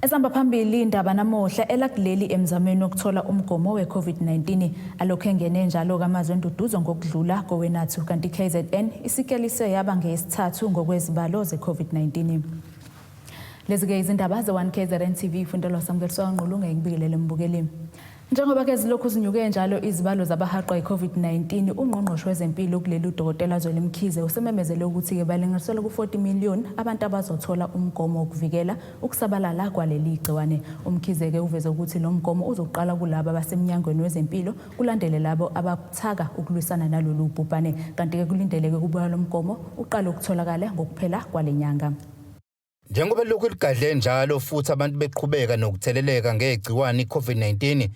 Esamba phambili indaba namuhla elakuleli emzamweni wokuthola umgomo we-COVID-19 alokho engene njalo kamazwe enduduzo ngokudlula kowenathu kanti KZN isikelise yaba ngeyesithathu ngokwezibalo ze-COVID-19. Lezi-ke izindaba ze-1KZNTV ifundelwa samukeliso Nqulunga ngibingelele mbukeli. Njengoba ke zilokhu zinyuke njalo izibalo zabahaqwa i-COVID-19 ungqongqoshe wezempilo kuleli udokotela Mkhize usememezele ukuthi ke balinganiselwa ku-40 million abantu abazothola umgomo wokuvikela ukusabalala kwaleli igciwane. Mkhize ke uveze ukuthi lo mgomo uzoqala kulabo abasemnyangweni wezempilo kulandele labo abathaka ukulwisana nalolu bhubhane kanti ke kulindeleke kubuya lo mgomo uqale ukutholakala ngokuphela kwalenyanga. Njengoba lokhu ligadle njalo futhi abantu beqhubeka nokutheleleka ngegciwane i-COVID-19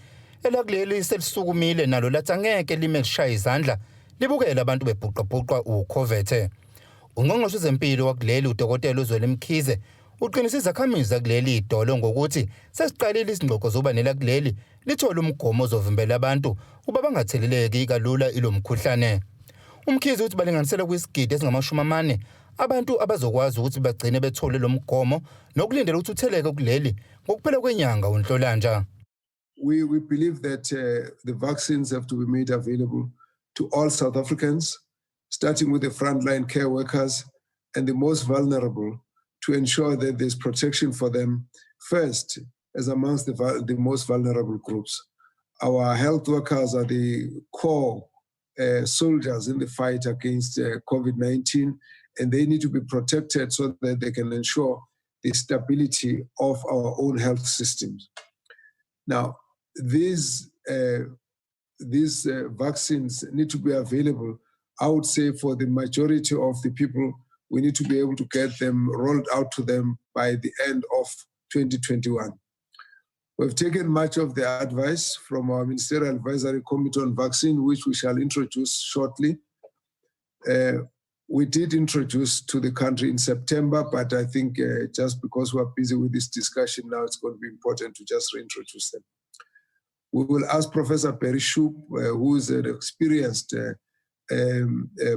elakuleli selisukumile nalo lathi angeke lime kushaya izandla libukela abantu bebhuqabhuqwa ukhovethe. Ungqongqoshe wezempilo wakuleli udokotela Mkhize uqinisisa izakhamizi kuleli idolo ngokuthi sesiqalile izingxoxo zoba nelakuleli lithola umgomo ozovimbela abantu uba bangatheleleki kalula ilomkhuhlane. Mkhize uthi balinganisela kwisigidi esingama-40 abantu abazokwazi ukuthi bagcine bethole lo mgomo nokulindela ukuthi utheleke kuleli ngokuphela kwenyanga uNhlolanja. We believe that the vaccines have to be made available to all South Africans, starting with the frontline care workers and the most vulnerable, to ensure that there's protection for them first as amongst the most vulnerable groups. Our health workers are the core soldiers in the fight against COVID-19, and they need to be protected so that they can ensure the stability of our own health systems. Now, these vaccines need to be available. I would say for the majority of the people, we need to be able to get them rolled out to them by the end of 2021. We've taken much of the advice from our Ministerial Advisory Committee on Vaccine, which we shall introduce shortly. We did introduce to the country in September, but I think just because we're busy with this discussion now, it's going to be important to just reintroduce them. We will ask Professor Perry Shoop, who is an experienced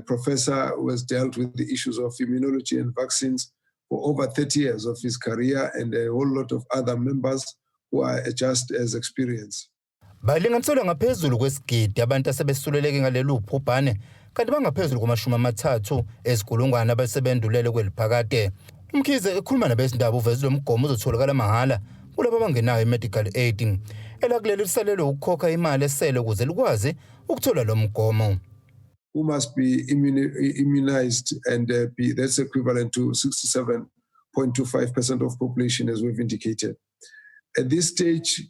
professor who has dealt with the issues of immunology and vaccines for over 30 years of his career, and a whole lot of other members who are just as experienced. Balinganiselwa ngaphezulu kwesigidi abantu asebesuleleke ngaleli ubhubhane kanti bangaphezulu kwama-30 ezikulungwane abasebendulele kweliphakade. Mkhize ekhuluma nabezindaba uveze lo mgomo uzotholakala mahhala kulabo abangenayo i-medical aid elakuleli lisalelwe ukukhokha imali esele ukuze likwazi ukuthola lo mgomo. Who must be immunized and that's equivalent to 67.25% of population, as we've indicated. At this stage,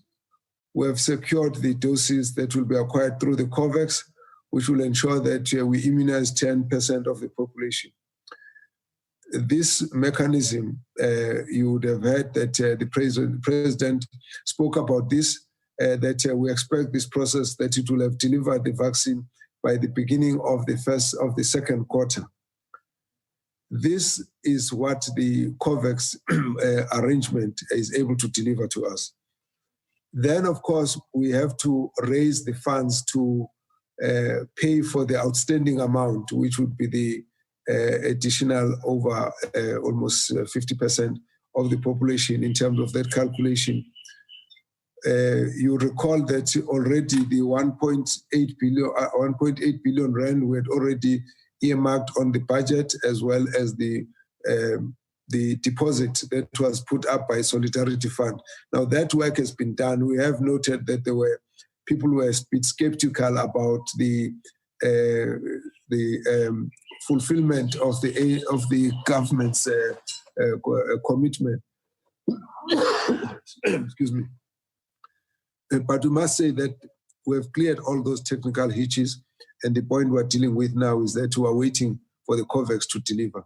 we have secured the doses that will be acquired through the COVAX, which will ensure that we immunize 10% of the population. This mechanism, you would have heard that the president spoke about this, that we expect this process that it will have delivered the vaccine by the beginning of the second quarter. This is what the COVAX arrangement is able to deliver to us. Then, of course, we have to raise the funds to pay for the outstanding amount, which would be the additional over almost 50% of the population in terms of that calculation. You recall that already the 1.8 billion rand we had already earmarked on the budget, as well as the deposit that was put up by Solidarity Fund. Now that work has been done. We have noted that there were people who were a bit skeptical about the fulfillment of the government's commitment. Excuse me. But we must say that we have cleared all those technical hitches, and the point we're dealing with now is that we are waiting for the COVAX to deliver.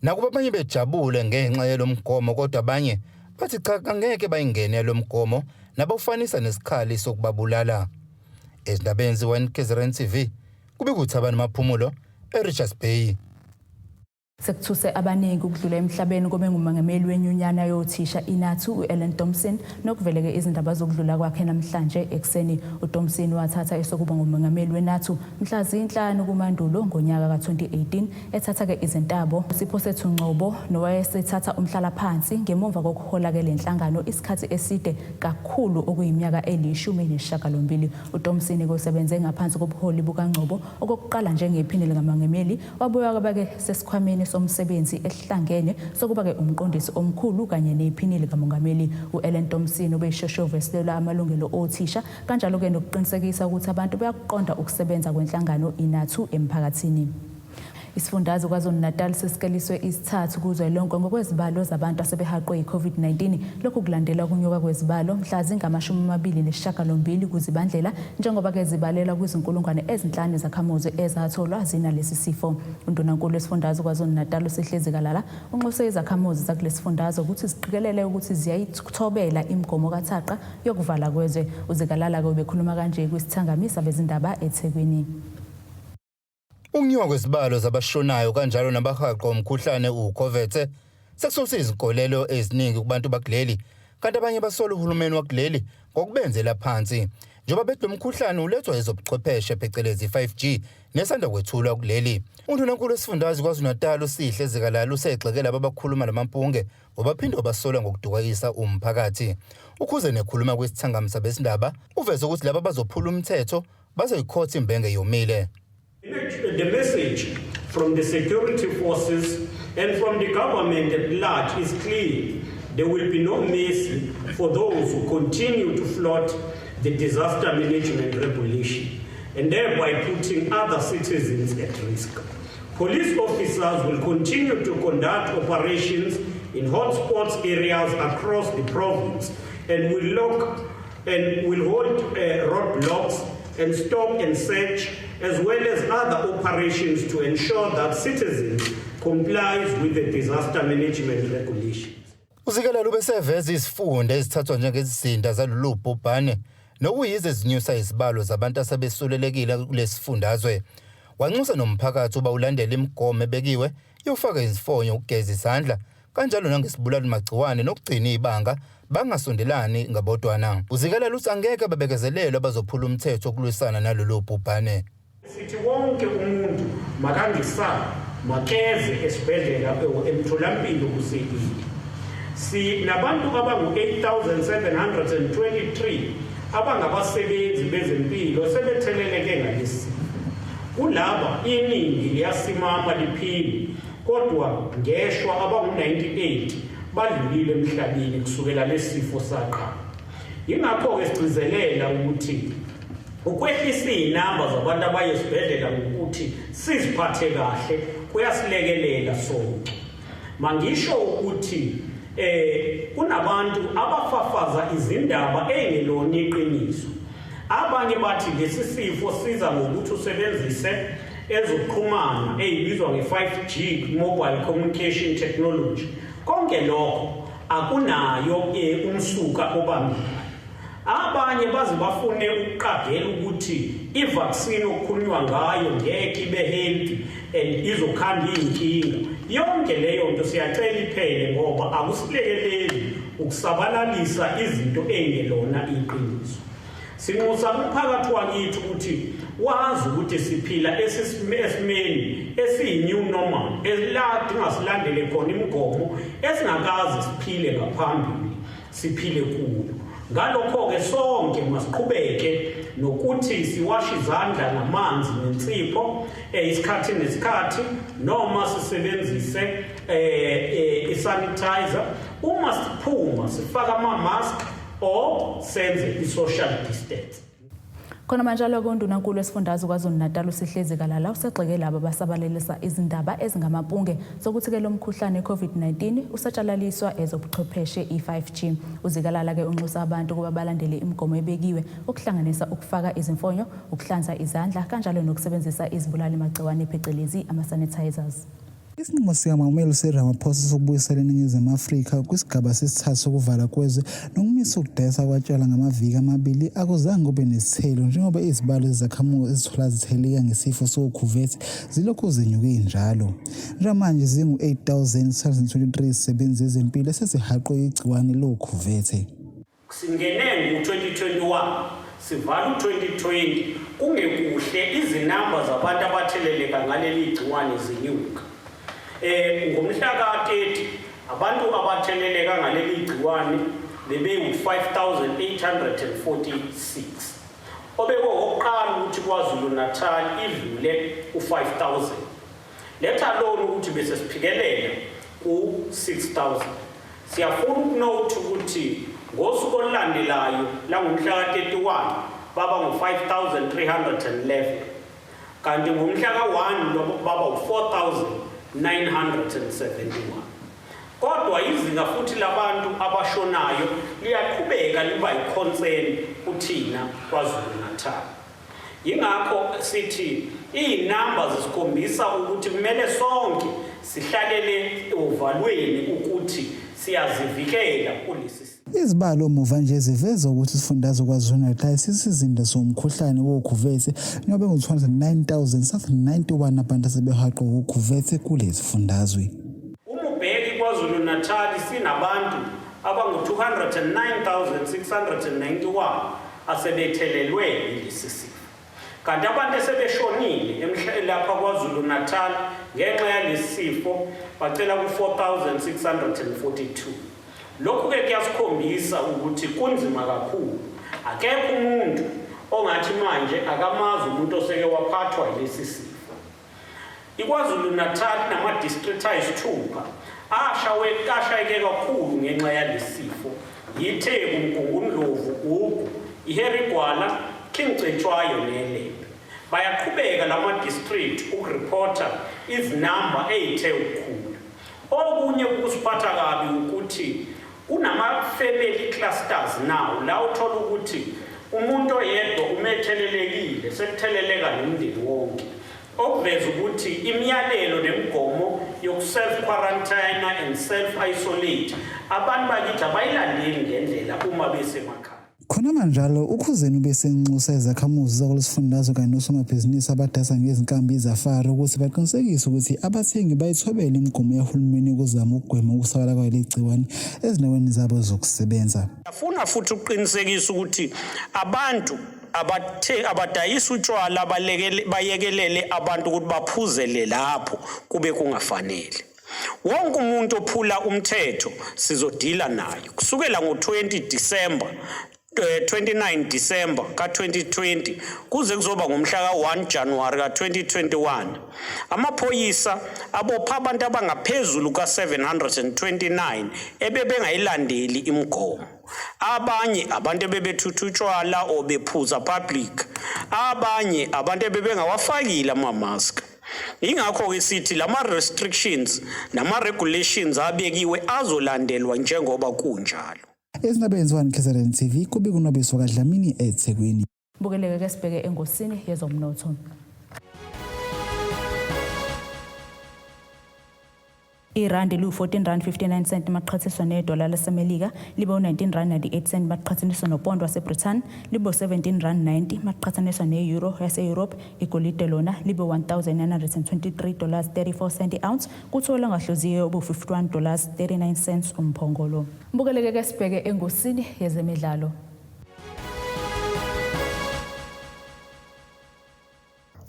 Nakuba abanye bejabule ngenxa yalo mgomo kodwa abanye bathi cha angeke bayingene lo mgomo nabafanisa nesikhali sokubabulala. Ezindabeni ze-1KZNTV kube kuthi abantu maphumulo eRichards Bay. Sekuthuse abaningi ukudlula emhlabeni kube ngumongameli wenyunyana yothisha iNATU uEllen Thompson nokuveleke izindaba zokudlula kwakhe namhlanje ekseni. uThompson wathatha esokuba ngumongameli weNATU mhla zinhlanu kuMandulo ngonyaka ka2018 ethatha ke izintabo Sipho Sethu Ngcobo nowayesethatha umhlala phansi ngemuva kokuhola ke lenhlangano isikhathi eside kakhulu okuyiminyaka eli-18. uThompson kosebenze ngaphansi kobuholi bukaNgcobo okokuqala njengephini likamongameli wabuya kwabake sesikhwameni somsebenzi esihlangene sokuba ke umqondisi omkhulu kanye nephini likamongameli. uEllen Thompson ubeyishoshovu esitela amalungelo othisha kanjalo ke nokuqinisekisa ukuthi abantu bayakuqonda ukusebenza kwenhlangano iNATU emphakathini. Isifundazwe KwaZulu-Natal sesikeliswe isithathu kuzwelonke ngokwezibalo zabantu asebehaqwe iCOVID-19 lokhu kulandela ukunyuka kwezibalo mhla zingama-28 kuZibandlela njengoba ke zibalela kwizinkulungwane ezinhlanu zakhamuzi ezatholwa zinalesi sifo. Undunankulu wesifundazwe KwaZulu-Natal uSihlezi Kalala unxuse izakhamuzi zakulesi sifundazwe ukuthi ziqikelele ukuthi ziyayithobela imigomo kathaqa yokuvala kwezwe. uZikalala ke ubekhuluma kanje kwisithangamisa bezindaba eThekwini. Ukunyuka kwezibalo zabashonayo kanjalo nabahaqwa umkhuhlane uCOVID sekususe izinkolelo eziningi kubantu bakuleli kanti abanye basola uhulumeni wakuleli ngokubenzela phansi njengoba bethi umkhuhlane ulethwa ezobuchwepheshe phecelezi 5G nesanda kwethulwa kuleli. Undunankulu wesifundazwe KwaZulu-Natal uSihlezi Kalala usexekela abakhuluma lamampunge ngobaphinde basola ngokudukayisa umphakathi. Ukhuze nekhuluma kwesithangamisa besindaba uveze ukuthi laba bazophula umthetho bazoyikhotha imbenge yomile. The message from the security forces and from the government at large is clear. There will be no mercy for those who continue to flout the disaster management regulation and thereby putting other citizens at risk. Police officers will continue to conduct operations in hotspots areas across the province and will hold roadblocks and stop and search, as well as other operations to ensure that citizens comply with the disaster management regulations. Uzikalala ubeseveza izifundo ezithathwa njengezizinda zalolu bhubhane nokuyize zinyusa izibalo zabantu asebesulelekile kulesifundazwe. Wanxusa nomphakathi uba ulandele imigomo ebekiwe yofaka izifonyo ukugeza izandla kanjalo nangesibulali magciwane nokugcina ibanga bangasondelani ngabodwana. Uzikalala uthi angeke babekezelelwe abazophula umthetho okulwisana nalolu bhubhane. Sithi wonke umuntu makangisa makeze esibhedlela emtholampilo kusekile. Sinabantu abangu-8,723 abangabasebenzi bezempilo sebetheleleke ngalesi. Kulaba iningi liyasimama liphile kodwa ngeshwa abangu-98 badlulile emhlabeni kusukela lesifo saqala. Yingakho-ke sigcizelela ukuthi ukwehlisa iy'namba zabantu abaye esibhedlela ngokuthi siziphathe kahle kuyasilekelela sonke. Mangisho ukuthi kunabantu abafafaza izindaba engelona iqiniso. Abanye bathi lesi sifo siza ngokuthi usebenzise ezokuxhumana ezibizwa nge-5G mobile communication technology. Konke lokho akunayo umsuka obambile. Abanye baze bafune ukuqagela ukuthi i-vaccine okukhulunywa ngayo ngeke ibe healthy and izokhanda iy'nkinga. Yonke leyo nto siyacela iphele ngoba akusilekeleli ukusabalalisa izinto engelona iqiniso. Sinxusa umphakathi wakithi ukuthi wazi ukuthi siphila esimeni esiyi-new normal esidinga silandele khona imigomo esingakaze siphile ngaphambili siphile kuyo. Ngalokho-ke sonke masiqhubeke nokuthi siwashe izandla namanzi nensipho isikhathi nesikhathi noma sisebenzise isanitizer. Uma siphuma sifake ama-mask or senze i-social distance. Khona manje lo undunankulu wesifundazwe KwaZulu-Natal uSihlezi Kalala usexeke labo basabalelisa izindaba ezingamampunge sokuthi ke lo mkhuhlane iCOVID-19 usatshalaliswa ezobuchwepheshe i-5G. uZikalala ke unxusa abantu kuba balandele imigomo ebekiwe okuhlanganisa ukufaka izimfonyo, ukuhlanza izandla kanjalo nokusebenzisa izibulali magciwane phecelezi ama-sanitizers. Isinqumo sikaMameli Ramaphosa sokubuyisela eNingizimu Afrika kwisigaba sesithathu sokuvala kwezwe nokumisa ukudayisa kwatshwala ngamaviki amabili akuzange kube nesithelo njengoba izibalo ezakhamuzi ezithola zitheleka ngesifo sokukhuvethe zilokhu zenyuke njalo. Njengamanje zingu-8,623 izisebenzi zezempilo esezihaqwe igciwane lokhuvethe. Singene ngo-2021 sivala u-2020 kungekuhle izinamba zabantu abatheleleka ngaleli gciwane zinyuka. Ngomhla ka-30 abantu abatheleleka ngaleli gciwane bebeyi-5,846 obekokuqala ukuthi KwaZulu Natal idlule u-5,000. Letha lona ukuthi bese siphikelela ku-6,000. Siyafuna ukunote ukuthi ngosuku olulandelayo langomhla ka-31 baba ngu-5,311 kanti ngomhla ka-1 baba u-4,971. Kodwa izinga futhi labantu abashonayo liyaqhubeka liba yi-concern kuthina KwaZulu Natal. Yingakho sithi iy'namba zisikhombisa ukuthi kumele sonke sihlalele ovalweni ukuthi siyazivikela kulesi. Izibalo muva nje ziveza ukuthi isifundazwe KwaZulu Natal sisizinda somkhuhlane wokhuvethe njengoba ngu-209,791 abantu asebehaqwe ukhuvethe kulezi fundazwe. Uma ubheka KwaZulu Natal sinabantu abangu-209,691 asebethelelwe yilesi sifo. Kanti abantu esebeshonile lapha KwaZulu Natal ngenxa yalesi sifo bacela ku-4,642. Lokhu-ke kuyasikhombisa ukuthi kunzima kakhulu. Akekho umuntu ongathi manje akamazi umuntu oseke waphathwa yilesi sifo. IKwaZulu Natal nama-district ayisithupha ashayeke kakhulu ngenxa yalesi sifo. YiTheku, Mgungundlovu, Gugu, iHerigwala, King Cetshwayo neLembe. Bayaqhubeka lama-district ukureporta izinamba ey'the ukukhula. Okunye ukusiphatha kabi ukuthi kunama-family clusters now la uthola ukuthi umuntu oyedwa umethelelekile sekutheleleka nomndeni wonke. Okuveza ukuthi imiyalelo nemigomo yoku-self-quarantine and self-isolate abantu bakithi abayilandeli ngendlela uma besemakhaya. Khona manjalo ukhuzeni ubesenxusa izakhamuzi zakulesifundazwe kanye nosomabhizinisi abadayisa ngezinkambi izafari ukuthi baqinisekise ukuthi abathengi bayithobele imigomo yahulumeni ukuzama ukugwema ukusabala kwaleli gciwane ezindaweni zabo zokusebenza. Afuna futhi ukuqinisekisa ukuthi abantu abadayisa utshwala bayekelele abantu ukuthi baphuzele lapho kube kungafanele. Wonke umuntu ophula umthetho sizodila naye kusukela ngo-29 December ka-2020 kuze kuzoba ngomhla ka-1 January ka-2021. Amaphoyisa abopha abantu abangaphezulu ka-729 ebebengayilandeli imigomo. Abanye abantu ebebethutha utshwala or bephuza public. Abanye abantu ebebengawafakile amamask. Ingakho-ke sithi lama-restrictions nama-regulations abekiwe azolandelwa njengoba kunjalo. Ezindabeni 1KZNTV kube kuNobiso kaDlamini eThekwini. Bukeleke ke sibheke engosini yezomnotho. Irandi lu-14.59 maqhathaniswa nedola laseMelika libe u-19.98 maqhathaniswa nopondo waseBrithani libe u-17.90 maqhathaniswa ne-euro yase-Europe. Igolide lona libe $1,923.34 ounce kuthola ngahloziwe obu-$51.39 umphongolo. Bukeleke ke sibheke engosini yezemidlalo.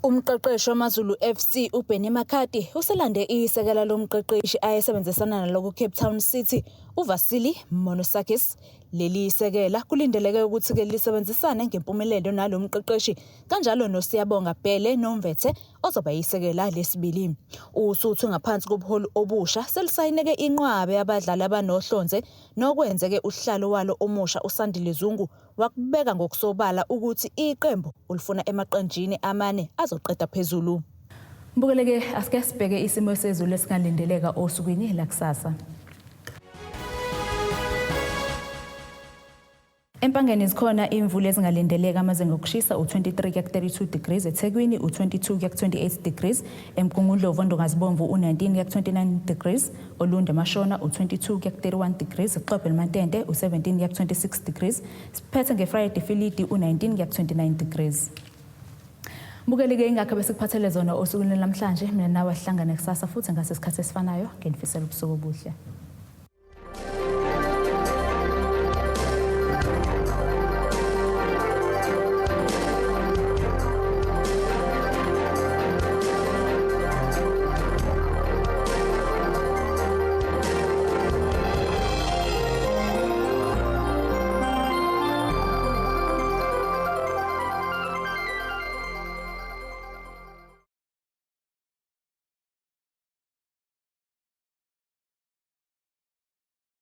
Umqeqeshi wamaZulu FC uBenny Makati uselande isekela lomqeqeshi ayesebenzisana nalo Cape Town City uVasily Monosakis. Leli isekela kulindeleke ukuthi ke lisebenzisane ngempumelelo nalomqeqeshi kanjalo noSiyabonga Bhele noMvethe ozoba isekela lesibili. Usuthu ngaphansi kobuholi obusha selisayineke inqwabe abadlali abanohlonze nokwenzeke uhlalo walo omusha uSandile Zungu wakubeka ngokusobala ukuthi iqembu ulifuna emaqenjini amane azoqeda phezulu. Mbukeleke asike sibheke isimo sezulu esingalindeleka osukwini lakusasa. Empangeni zikhona imvula ezingalindeleka amazinga okushisa u23 kuya 32 degrees, eThekwini u22 kuya 28 degrees, eMgungundlovu Ndongazibomvu u19 kuya 29 degrees, Olunde Mashona u22 kuya 31 degrees, eXhobhe Mantente u17 kuya 26 degrees, siphethe ngeFriday Filidi u19 kuya 29 degrees. Bukelike ingakho bese kuphathele zona osukwini namhlanje, mina nawe sihlangane kusasa futhi ngasesikhathi esifanayo, ngenifisela ubusuku obuhle.